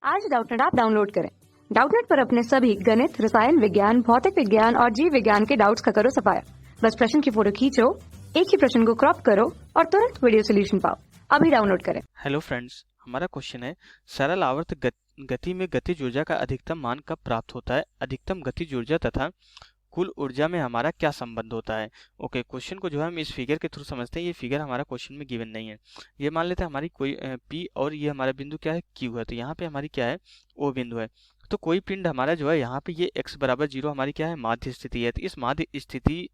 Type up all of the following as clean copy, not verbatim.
आज Doubtnut app download करें। Doubtnut पर अपने सभी गणित, रसायन विज्ञान, भौतिक विज्ञान और जीव विज्ञान के डाउट्स का करो सफाया। बस प्रश्न की फोटो खींचो, एक ही प्रश्न को क्रॉप करो और तुरंत वीडियो सोल्यूशन पाओ। अभी डाउनलोड करें। हेलो फ्रेंड्स, हमारा क्वेश्चन है सरल आवर्त गति में गतिज ऊर्जा का अधिकतम मान कब प्राप्त होता है। अधिकतम गतिज ऊर्जा तथा कुल ऊर्जा में हमारा क्या संबंध होता है। ओके, क्वेश्चन को जो है हम इस फिगर के थ्रू समझते हैं। ये फिगर हमारा क्वेश्चन में गिवन नहीं है। ये मान लेते हैं हमारी कोई पी और ये हमारा बिंदु क्या है, क्यू है। तो यहाँ पे हमारी क्या है, ओ बिंदु है। तो कोई पिंड हमारा जो है यहाँ पे ये x बराबर 0 हमारी क्या है, माध्य स्थिति है। तो इस माध्य स्थिति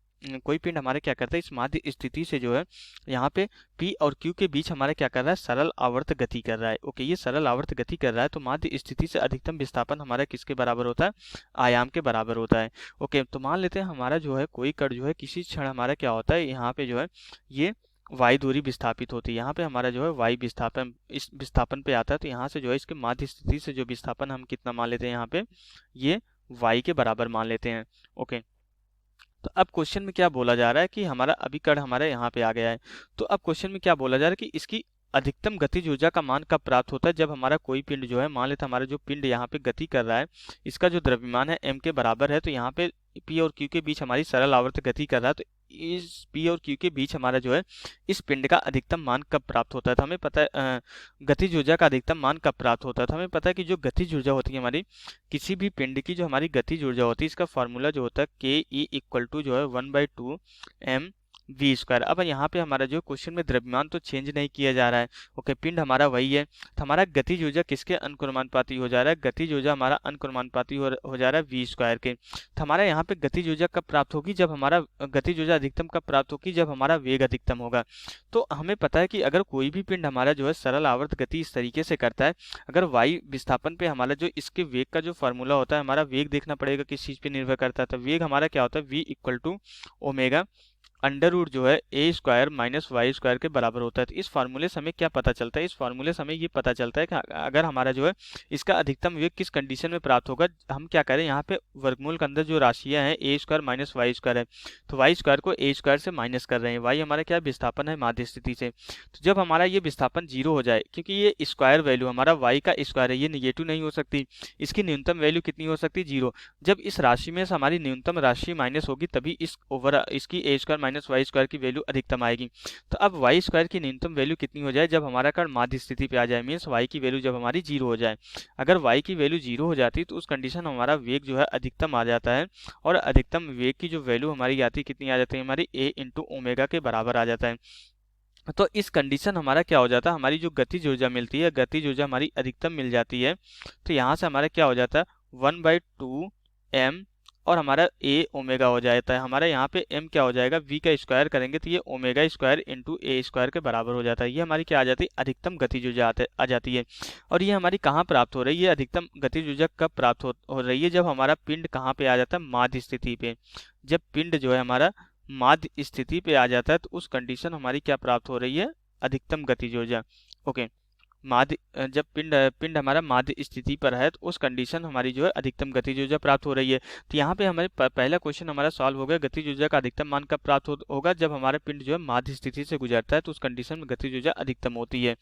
कोई पिंड हमारे क्या करता है, इस माध्य स्थिति से जो है यहाँ पे P और Q के बीच हमारा क्या कर रहा है, सरल आवर्त गति कर रहा है। ओके, ये सरल आवर्त गति कर रहा है। तो माध्य स्थिति से अधिकतम विस्थापन हमारा किसके बराबर होता है, आयाम के बराबर होता है। ओके, तो मान लेते हैं हमारा जो है कोई कण जो है किसी क्षण हमारा क्या होता है, यहाँ पे जो है ये y दूरी विस्थापित होती है। यहाँ पे हमारा जो है y विस्थापन इस विस्थापन पे आता है। तो यहाँ से जो है इसके माध्य स्थिति से जो विस्थापन हम कितना मान लेते हैं, यहाँ पे ये y के बराबर मान लेते हैं। ओके, तो अब क्वेश्चन में क्या बोला जा रहा है कि हमारा अभी कण हमारे यहाँ पे आ गया है। तो अब क्वेश्चन में क्या बोला जा रहा है कि इसकी अधिकतम गतिज ऊर्जा का मान कब प्राप्त होता है, जब हमारा कोई पिंड जो है, मान लेते हमारा जो पिंड यहाँ पे गति कर रहा है, इसका जो द्रव्यमान है m के बराबर है। तो यहाँ पे p और q के बीच हमारी सरल आवर्त गति कर रहा है। तो इस p और q के बीच हमारा जो है इस पिंड का अधिकतम मान कब प्राप्त होता है। तो हमें पता है गतिज ऊर्जा का अधिकतम मान कब प्राप्त होता है। तो हमें पता है कि जो गतिज ऊर्जा होती है हमारी किसी भी पिंड की, जो हमारी गतिज ऊर्जा होती है, इसका फॉर्मूला जो होता है के ई इक्वल टू जो है 1/2 m वी स्क्वायर। अब यहाँ पे हमारा जो क्वेश्चन में द्रव्यमान तो चेंज नहीं किया जा रहा है। ओके, पिंड हमारा वही है। तो हमारा गतिज ऊर्जा किसके अनुक्रमानुपाती हो जा रहा है, गतिज ऊर्जा हमारा अनुक्रमानुपाती हो जा रहा है वी स्क्वायर के। तो हमारा यहाँ पे गतिज ऊर्जा कब प्राप्त होगी, जब हमारा गतिज ऊर्जा अधिकतम कब प्राप्त होगी, जब हमारा वेग अधिकतम होगा। तो हमें पता है कि अगर कोई भी पिंड हमारा जो है सरल आवर्त गति इस तरीके से करता है, अगर वाई विस्थापन पे हमारा जो इसके वेग का जो फॉर्मूला होता है, हमारा वेग देखना पड़ेगा किस चीज पे निर्भर करता है। तो वेग हमारा क्या होता है, v equal to omega under root जो है a square minus y square के बराबर होता है। तो इस फार्मूले से हमें क्या पता चलता है, इस फार्मूले से हमें ये पता चलता है कि अगर हमारा जो है इसका अधिकतम वेग किस कंडीशन में प्राप्त होगा। हम क्या करें, यहाँ पे वर्गमूल के अंदर जो राशियां हैं ए स्क्वायर माइनस वाई स्क्वायर है, तो वाई स्क्वायर को ए स्क्वायर से माइनस कर रहे हैं। वाई हमारा क्या विस्थापन है माध्य स्थिति से। तो जब हमारा ये विस्थापन 0 हो जाए, क्योंकि ये स्क्वायर वैल्यू हमारा वाई का स्क्वायर है, ये निगेटिव नहीं हो सकती, इसकी न्यूनतम वैल्यू कितनी हो सकती है, 0। जब इस राशि में से हमारी न्यूनतम राशि माइनस होगी, तभी इसकी ए स्क्वायर माइनस वाई स्क्वायर की वैल्यू अधिकतम आएगी। तो अब वाई स्क्वायर की न्यूनतम वैल्यू कितनी हो जाए, जब हमारा कण माध्य स्थिति पे आ जाए, मीन्स वाई की वैल्यू जब हमारी 0 हो जाए। अगर वाई की वैल्यू 0 हो जाती है तो उस कंडीशन में हमारा वेग जो है अधिकतम आ जाता है, और अधिकतम वेग की जो वैल्यू हमारी आती है कितनी आ जाती है, हमारी ए इंटू ओमेगा के बराबर आ जाता है। तो इस कंडीशन हमारा क्या हो जाता है, हमारी जो गतिज ऊर्जा मिलती है, गतिज ऊर्जा हमारी अधिकतम मिल जाती है। तो यहाँ से हमारा क्या हो जाता है 1/2 m, और हमारा ए ओमेगा हो जाता है। हमारा यहाँ पे m क्या हो जाएगा, v का स्क्वायर करेंगे तो ये ओमेगा स्क्वायर इंटू ए स्क्वायर के बराबर हो जाता है। ये हमारी क्या आ जाती है, अधिकतम गतिज ऊर्जा आ जाती है। और ये हमारी कहाँ प्राप्त हो रही है, अधिकतम गतिज ऊर्जा कब प्राप्त हो रही है, जब हमारा पिंड कहाँ पे आ जाता है, माध्य स्थिति पे। जब पिंड जो है हमारा माध्य स्थिति पे आ जाता है तो उस कंडीशन हमारी क्या प्राप्त हो रही है, अधिकतम गतिज ऊर्जा। ओके, माध्य जब पिंड हमारा माध्य स्थिति पर है तो उस कंडीशन हमारी जो है अधिकतम गतिज ऊर्जा प्राप्त हो रही है। तो यहाँ पे हमारे पहला क्वेश्चन हमारा सॉल्व हो गया, गतिज ऊर्जा का अधिकतम मान कब प्राप्त होगा, जब हमारा पिंड जो है माध्य स्थिति से गुजरता है, तो उस कंडीशन में गतिज ऊर्जा अधिकतम होती है।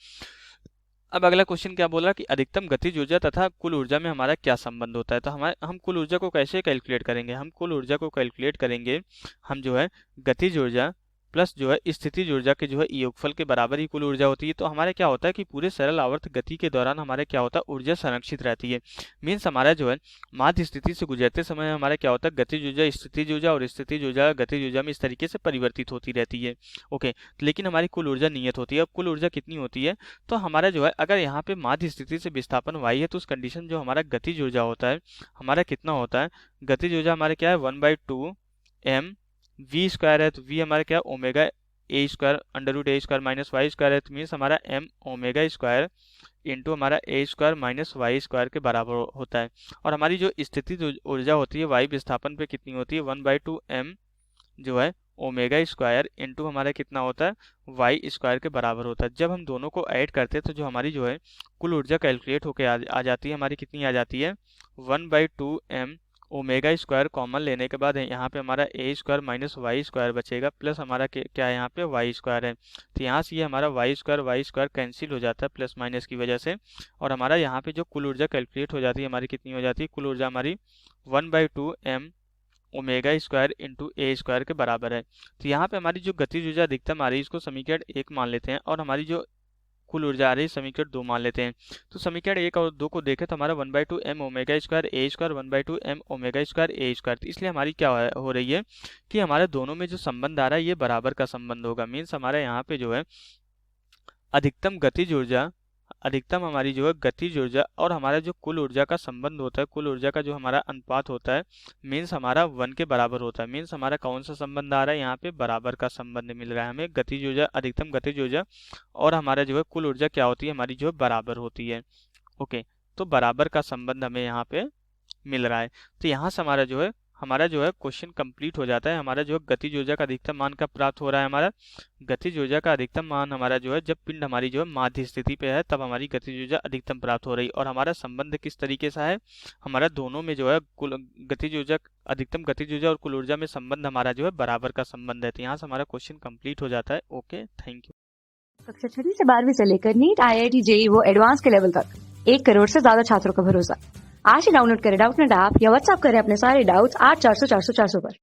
अब अगला क्वेश्चन क्या बोल रहा है कि अधिकतम गतिज ऊर्जा तथा कुल ऊर्जा में हमारा क्या संबंध होता है। तो हम कुल ऊर्जा को कैसे कैलकुलेट करेंगे, हम कुल ऊर्जा को कैलकुलेट करेंगे, हम जो है गतिज ऊर्जा प्लस जो है स्थितिज ऊर्जा के जो है योगफल के बराबर ही कुल ऊर्जा होती है। तो हमारे क्या होता है कि पूरे सरल आवर्त गति के दौरान हमारे क्या होता है, ऊर्जा संरक्षित रहती है। मीन्स हमारा जो है माध्य स्थिति से गुजरते समय हमारा क्या होता है, गतिज ऊर्जा स्थितिज ऊर्जा और स्थितिज ऊर्जा गतिज ऊर्जा में इस तरीके से परिवर्तित होती रहती है। ओके, लेकिन हमारी कुल ऊर्जा नियत होती है। अब कुल ऊर्जा कितनी होती है, तो हमारा जो है अगर यहाँ पे माध्य स्थिति से विस्थापन y है, तो उस कंडीशन जो हमारा गतिज ऊर्जा होता है हमारा कितना होता है, गतिज ऊर्जा हमारे क्या है 1/2 m वी स्क्वायर है। तो वी हमारा क्या है omega a square under root a square minus y square है। तो मीन्स हमारा m ओमेगा स्क्वायर इंटू हमारा a square minus y square के बराबर होता है। और हमारी जो स्थितिज ऊर्जा होती है वाई विस्थापन पे कितनी होती है, 1/2 m जो है ओमेगा स्क्वायर इंटू हमारा कितना होता है, वाई स्क्वायर के बराबर होता है। जब हम दोनों को ऐड करते हैं तो जो हमारी जो है कुल ऊर्जा कैलकुलेट होकर आ जाती है, हमारी कितनी आ जाती है 1/2 m ओमेगा स्क्वायर कॉमन लेने के बाद यहाँ पे हमारा a square minus y square बचेगा, प्लस हमारा क्या है यहाँ पे वाई स्क्वायर है। तो यहाँ से ये हमारा वाई स्क्वायर कैंसिल हो जाता है प्लस माइनस की वजह से, और हमारा यहाँ पे जो कुल ऊर्जा कैलकुलेट हो जाती है हमारी कितनी हो जाती है, कुल ऊर्जा हमारी 1/2m ओमेगा स्क्वायर इंटू ए स्क्वायर के बराबर है। तो यहाँ पे हमारी जो गतिज ऊर्जा अधिकतम आ रही है इसको समीकरण 1 मान लेते हैं, और हमारी जो कुल ऊर्जा आ रही है समीकरण 2 मान लेते हैं। तो समीकरण 1 और 2 को देखें तो हमारा 1/2m ओमेगा स्क्वायर ए स्क्वायर 1/2m ओमेगा स्क्वायर ए स्क्वायर। तो इसलिए हमारी क्या हो रही है कि हमारे दोनों में जो संबंध आ रहा है ये बराबर का संबंध होगा। मीन्स हमारे यहाँ पे जो है अधिकतम हमारी जो है गतिज ऊर्जा और हमारा जो कुल ऊर्जा का संबंध होता है, कुल ऊर्जा का जो हमारा अनुपात होता है, मीन्स हमारा 1 के बराबर होता है। मीन्स हमारा कौन सा संबंध आ रहा है यहाँ पे, बराबर का संबंध मिल रहा है हमें। गतिज ऊर्जा, अधिकतम गतिज ऊर्जा और हमारा जो है कुल ऊर्जा क्या होती है, हमारी जो है बराबर होती है। ओके, तो बराबर का संबंध हमें यहाँ पे मिल रहा है। तो यहाँ से हमारा जो है क्वेश्चन कंप्लीट हो जाता है। हमारा जो है गतिज ऊर्जा का अधिकतम मान कब प्राप्त हो रहा है, हमारा गतिज ऊर्जा का अधिकतम मान हमारा जो है जब पिंड हमारी जो है माध्य स्थिति पे है तब हमारी गतिज ऊर्जा अधिकतम प्राप्त हो रही। और हमारा संबंध किस तरीके से है, हमारा दोनों में जो है कुल गतिज ऊर्जा, अधिकतम गतिज ऊर्जा और कुल ऊर्जा में संबंध हमारा जो है बराबर का संबंध है। तो यहाँ से हमारा क्वेश्चन कंप्लीट हो जाता है। Okay, thank you. कक्षा 6 से 12वीं से लेकर नीट, IIT, JEE वो एडवांस के लेवल तक 1 करोड़ से ज्यादा छात्रों का भरोसा। आज ही डाउनलोड करें डाउटनेट ऐप या व्हाट्सएप करें अपने सारे डाउट्स 8400 400 400 पर।